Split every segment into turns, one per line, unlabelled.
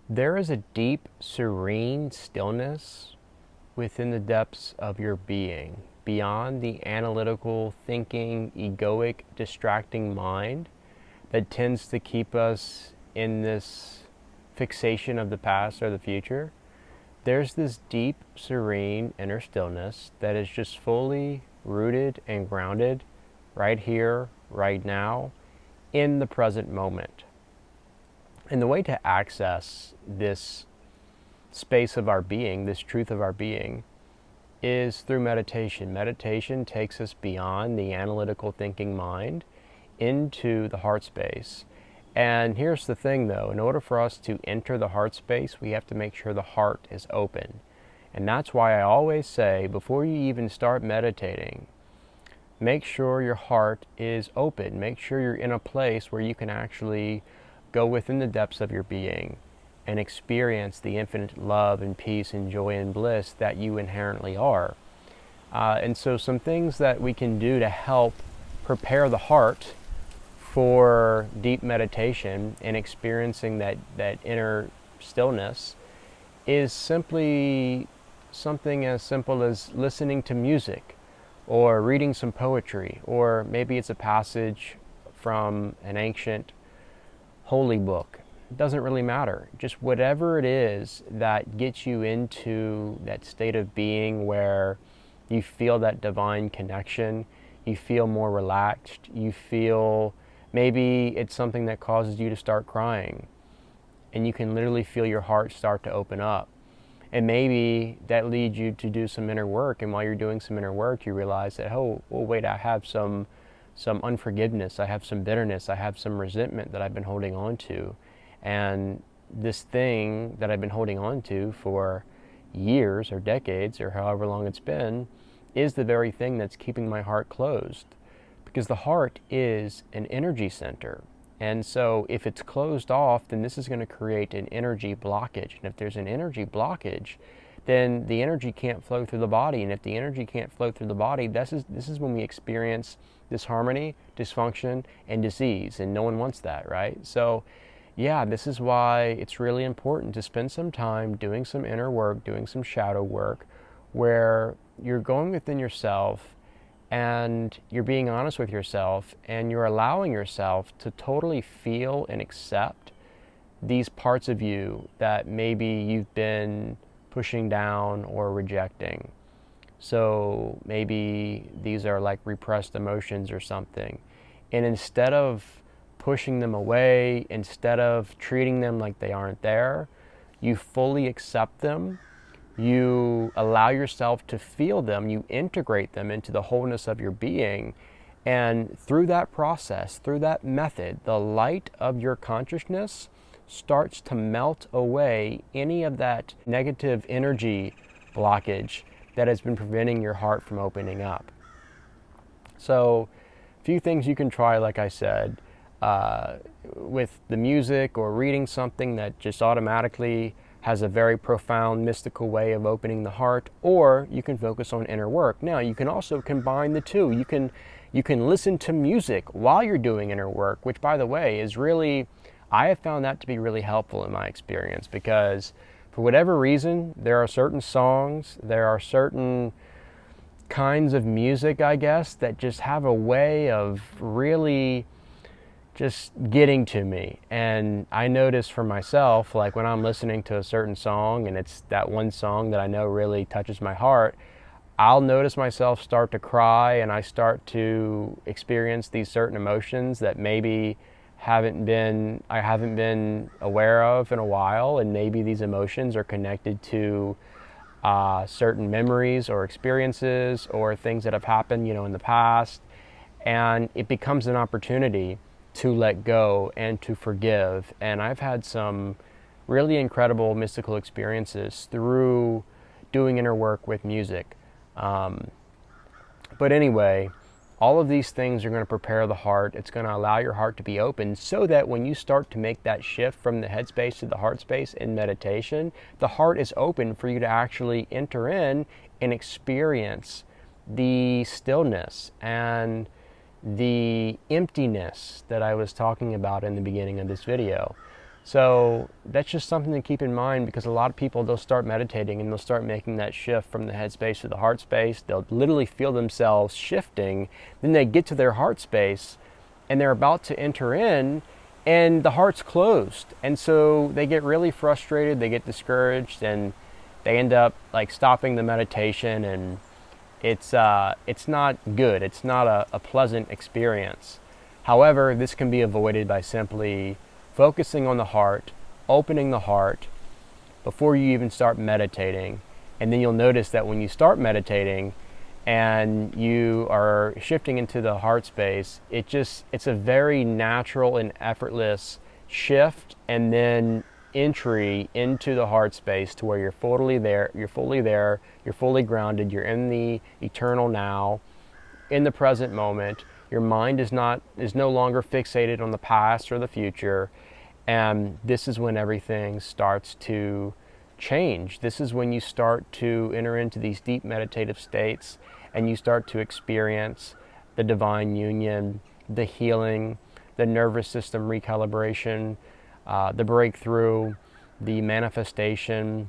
There is a deep, serene stillness within the depths of your being, beyond the analytical, thinking, egoic, distracting mind that tends to keep us in this fixation of the past or the future. There's this deep, serene inner stillness that is just fully rooted and grounded right here, right now, in the present moment. And the way to access this space of our being, this truth of our being, is through meditation. Meditation takes us beyond the analytical thinking mind into the heart space. And here's the thing though, in order for us to enter the heart space, we have to make sure the heart is open. And that's why I always say, before you even start meditating, make sure your heart is open. Make sure you're in a place where you can actually go within the depths of your being and experience the infinite love and peace and joy and bliss that you inherently are. And so some things that we can do to help prepare the heart for deep meditation and experiencing that inner stillness is simply something as simple as listening to music or reading some poetry, or maybe it's a passage from an ancient holy book. It doesn't really matter. Just whatever it is that gets you into that state of being where you feel that divine connection, you feel more relaxed, you feel maybe it's something that causes you to start crying, and you can literally feel your heart start to open up. And maybe that leads you to do some inner work, and while you're doing some inner work, you realize that, oh, well, wait, I have some unforgiveness, I have some bitterness, I have some resentment that I've been holding on to. And this thing that I've been holding on to for years or decades or however long it's been is the very thing that's keeping my heart closed. Because the heart is an energy center. And so if it's closed off, then this is going to create an energy blockage. And if there's an energy blockage, then the energy can't flow through the body. And if the energy can't flow through the body, this is when we experience disharmony, dysfunction, and disease. And no one wants that, right? So yeah, this is why it's really important to spend some time doing some inner work, doing some shadow work, where you're going within yourself and you're being honest with yourself, and you're allowing yourself to totally feel and accept these parts of you that maybe you've been pushing down or rejecting. So maybe these are like repressed emotions or something. And instead of pushing them away, instead of treating them like they aren't there, you fully accept them. You allow yourself to feel them, you integrate them into the wholeness of your being, and through that process, through that method, the light of your consciousness starts to melt away any of that negative energy blockage that has been preventing your heart from opening up. So, a few things you can try, like I said, with the music or reading something that just automatically has a very profound mystical way of opening the heart, or you can focus on inner work. Now, you can also combine the two. You can listen to music while you're doing inner work, which, by the way, is really, I have found that to be really helpful in my experience, because for whatever reason, there are certain songs, there are certain kinds of music, I guess, that just have a way of really just getting to me. And I notice for myself, like when I'm listening to a certain song and it's that one song that I know really touches my heart, I'll notice myself start to cry, and I start to experience these certain emotions that maybe I haven't been aware of in a while. And maybe these emotions are connected to certain memories or experiences or things that have happened, in the past. And it becomes an opportunity to let go and to forgive. And I've had some really incredible mystical experiences through doing inner work with music. But anyway, all of these things are going to prepare the heart. It's going to allow your heart to be open, so that when you start to make that shift from the head space to the heart space in meditation, the heart is open for you to actually enter in and experience the stillness and the emptiness that I was talking about in the beginning of this video. So that's just something to keep in mind, because a lot of people, they'll start meditating and they'll start making that shift from the head space to the heart space. They'll literally feel themselves shifting. Then they get to their heart space and they're about to enter in and the heart's closed. And so they get really frustrated, they get discouraged, and they end up like stopping the meditation, and it's not good. It's not a pleasant experience. However, this can be avoided by simply focusing on the heart, opening the heart before you even start meditating. And then you'll notice that when you start meditating and you are shifting into the heart space, it's a very natural and effortless shift, and then entry into the heart space to where you're fully there, you're fully grounded, you're in the eternal now, in the present moment. Your mind is no longer fixated on the past or the future. And this is when everything starts to change. This is when you start to enter into these deep meditative states and you start to experience the divine union, the healing, the nervous system recalibration, the breakthrough, the manifestation.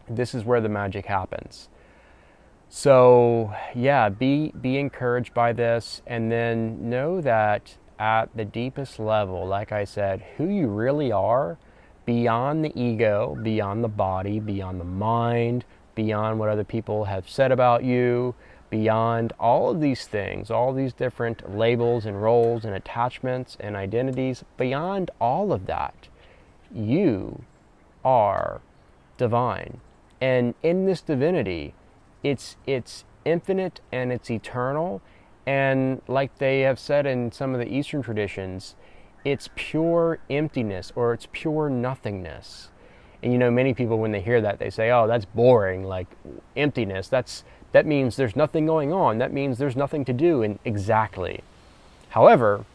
This is where the magic happens. So yeah, be encouraged by this, and then know that at the deepest level, like I said, who you really are, beyond the ego, beyond the body, beyond the mind, beyond what other people have said about you, beyond all of these things, all these different labels and roles and attachments and identities, beyond all of that, you are divine. And in this divinity, it's infinite and it's eternal. And like they have said in some of the Eastern traditions, it's pure emptiness, or it's pure nothingness. And you know, many people, when they hear that, they say, oh, that's boring, like emptiness. That means there's nothing going on. That means there's nothing to do. And exactly. However,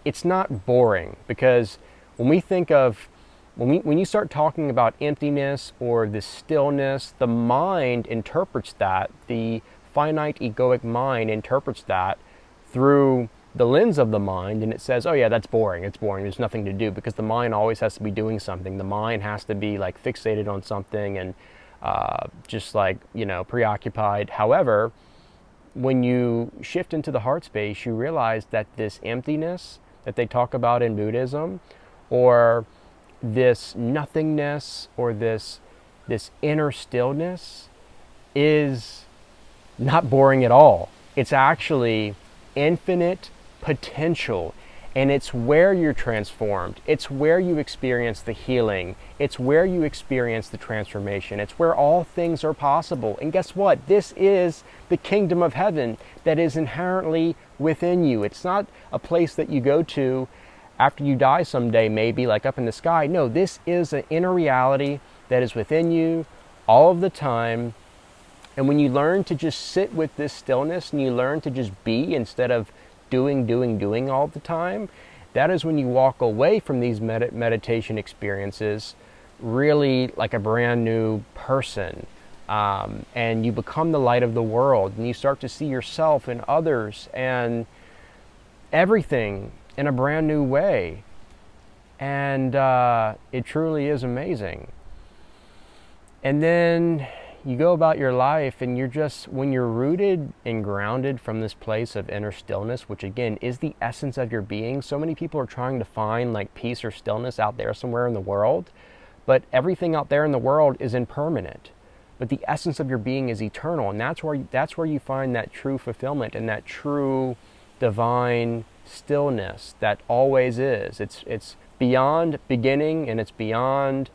it's not boring, because when we think of, when you start talking about emptiness or the stillness, the mind interprets that, the finite egoic mind interprets that through the lens of the mind, and it says, oh yeah, that's boring, it's boring, there's nothing to do, because the mind always has to be doing something. The mind has to be like fixated on something and just like, preoccupied. However, when you shift into the heart space, you realize that this emptiness that they talk about in Buddhism, or this nothingness, or this inner stillness, is not boring at all. It's actually infinite potential, and it's where you're transformed. It's where you experience the healing. It's where you experience the transformation. It's where all things are possible. And guess what? This is the kingdom of heaven that is inherently within you. It's not a place that you go to after you die someday, maybe, like up in the sky. No, this is an inner reality that is within you all of the time. And when you learn to just sit with this stillness, and you learn to just be instead of doing all the time, that is when you walk away from these meditation experiences really like a brand new person. And you become the light of the world, and you start to see yourself and others and everything in a brand new way. And it truly is amazing. And then you go about your life, and when you're rooted and grounded from this place of inner stillness, which again is the essence of your being. So many people are trying to find like peace or stillness out there somewhere in the world, but everything out there in the world is impermanent. But the essence of your being is eternal, and that's where you find that true fulfillment and that true divine stillness that always is. It's beyond beginning, and it's beyond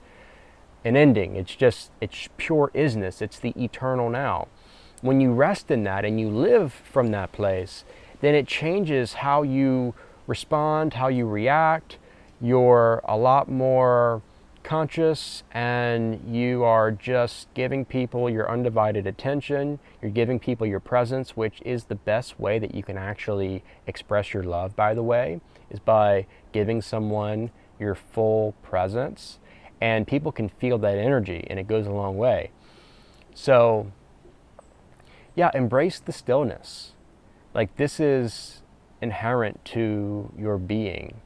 an ending. It's pure isness. It's the eternal now. When you rest in that and you live from that place, then it changes how you respond, how you react. You're a lot more conscious, and you are just giving people your undivided attention. You're giving people your presence, which is the best way that you can actually express your love, by the way, is by giving someone your full presence. And people can feel that energy, and it goes a long way. So yeah, embrace the stillness. Like, this is inherent to your being.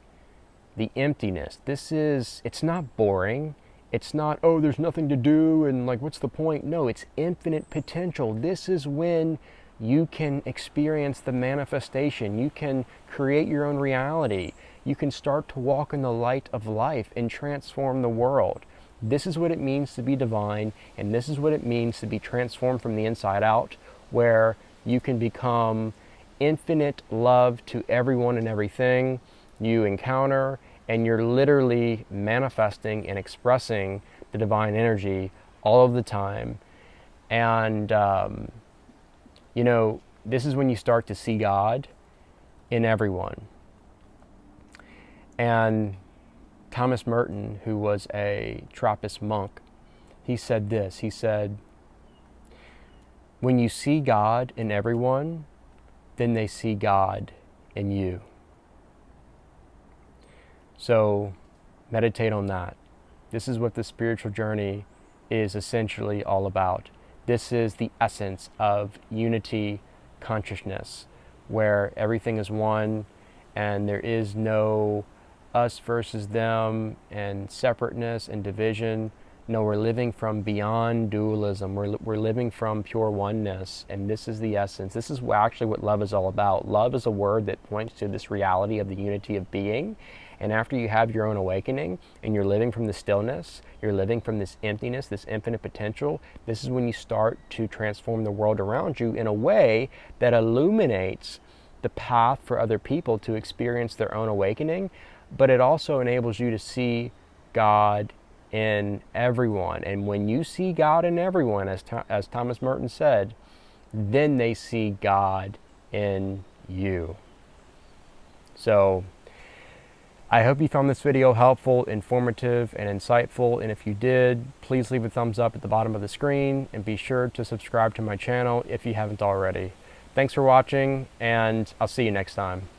the emptiness. It's not boring. It's not, oh, there's nothing to do and like, what's the point? No, it's infinite potential. This is when you can experience the manifestation. You can create your own reality. You can start to walk in the light of life and transform the world. This is what it means to be divine, and this is what it means to be transformed from the inside out, where you can become infinite love to everyone and everything you encounter, and you're literally manifesting and expressing the divine energy all of the time. And, this is when you start to see God in everyone. And Thomas Merton, who was a Trappist monk, he said this. He said, when you see God in everyone, then they see God in you. So meditate on that. This is what the spiritual journey is essentially all about. This is the essence of unity consciousness, where everything is one and there is no us versus them and separateness and division. No, we're living from beyond dualism. We're living from pure oneness, and this is the essence. This is actually what love is all about. Love is a word that points to this reality of the unity of being. And after you have your own awakening and you're living from the stillness, you're living from this emptiness, this infinite potential, this is when you start to transform the world around you in a way that illuminates the path for other people to experience their own awakening, but it also enables you to see God in everyone. And when you see God in everyone, as Thomas Merton said, then they see God in you. So I hope you found this video helpful, informative, and insightful. And if you did, please leave a thumbs up at the bottom of the screen and be sure to subscribe to my channel if you haven't already. Thanks for watching, and I'll see you next time.